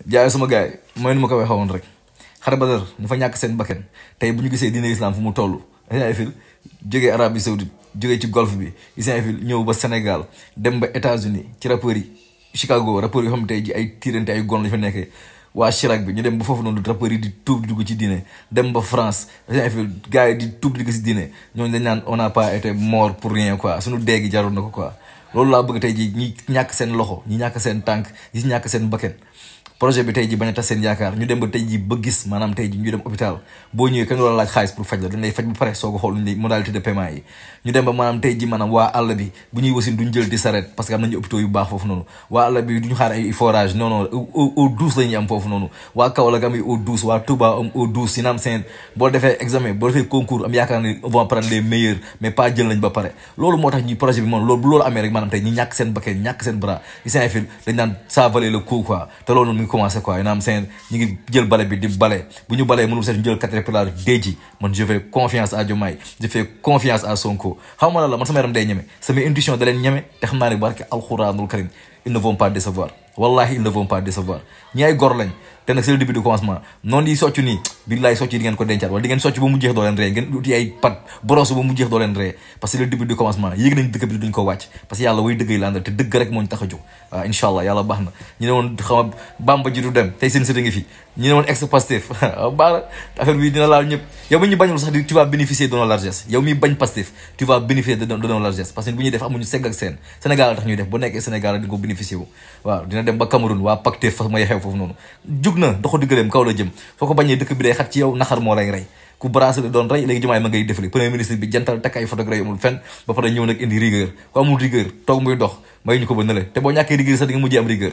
jaay sama gars yi mooy nu ma ko waxee woon rek xare Badar ñu fa ñàkk seen bakkan tey bu ñu gisee diine islam fu mu toll Ismaïla Fil jógee Arabie Saoudite jógee ci golfe bi Ismaïla Fil ñëw ba Sénégal dem ba États-Unis ci rappeurs yi Chicago rappeurs yoo xam ne tey ji ay tiirante ay gon la fa nekkee waa Chirac bi ñu dem ba foofu noonu rappeurs yi di tuub di dugg ci diine dem ba France Ismaïla Fil gars yi di tuub di dugg ci diine ñooñu dañ naan on n'a pas été mort pour rien quoi suñu dee gi jaroon na ko quoi loolu laa bëgg tey ji ñi ñàkk seen loxo ñi ñàkk seen tànk ñi ñàkk seen bakkan projet bi tey ji bañ a tas seen yaakaar ñu dem ba tey ji ba gis maanaam tey ji ñu dem hôpital boo ñëwee kenn wala laaj xaalis pour faj la dañ lay faj ba pare soo ko xool luñu modalité de paiement yi ñu dem ba maanaam tey ji maanaam waa àll bi bu ñuy wasin duñ jël di saret parce que am nañu hôpitaux yu baax foofu noonu waa àll bi duñu xaar ay forage non non eau douce la ñuy am foofu noonu waa Kaolack am eau douce waa Touba am eau douce yi naam seen boo defee examen boo defee concours am yaakaar ne on va prendre les meilleurs mais pas jël nañ ba pare loolu moo tax ñi projet bi moom loolu bu loolu amee rek maanaam tey ñi ñàkk seen bakkan ñàkk seen bras Ismaïla Fil dañ naan ça valait le coup quoi te loolu noonu mi ngi commencé quoi naam seen ñu ngi jël bale bi di bale bu ñu balee mënul seet ñu jël Caterpillar déji man je fais confiance à Diomaye je fais confiance à Sonko xam nga la man sama yaram day ñeme sama intuition da leen ñeme te xam naa ne barke alxuraanul karim ils ne vont pas décevoir wallahi ils ne vont pas décevoir ñi ay gor lañ te nag c'est le début du commencement noonu yi socc nii billaay socc yi di ngeen ko dencaat wala di ngeen socc ba mu jeex doo leen ree ngeen uti ay pat brosse ba mu jeex doo leen ree parce que c'est le début du commencement yéeg nañ dëkk bi duñ ko wàcc parce que yàlla way dëgg yi la àndal te dëgg rek moo ñu tax a jóg waaw incha allah yàlla baax na ñu ne woon xama Bamba ji du dem tey seen sëriñ ngi fi ñu ne woon ex Pastef baax na affaire bi dina laal ñëpp yow mi ñu bañul sax di tu vas bénéficier de nos largesses yow mi bañ Pastef tu vas bénéficier de nos largesses parce que bu ñuy def amuñu segg ak seen Sénégal tax ñuy def bu nekkee Sénégal di nga ko bénéficier wu waaw dina dem ba Cameroun waa Pactef fa may xew foofu noonu jug na doxu diggaleem kaw la jëm soo ko bañee dëkk bi day xat ci yow naxar moo lay rey ku bracelet doon rey léegi Diomaye ma ngay defali premier ministre bi jantal takk ay photographie amul fenn ba pare ñëw nag indi rigueur ku amul rigueur toog muy dox may ñu ko ba nële te boo ñàkkee rigueur sax di nga mujjee am rigueur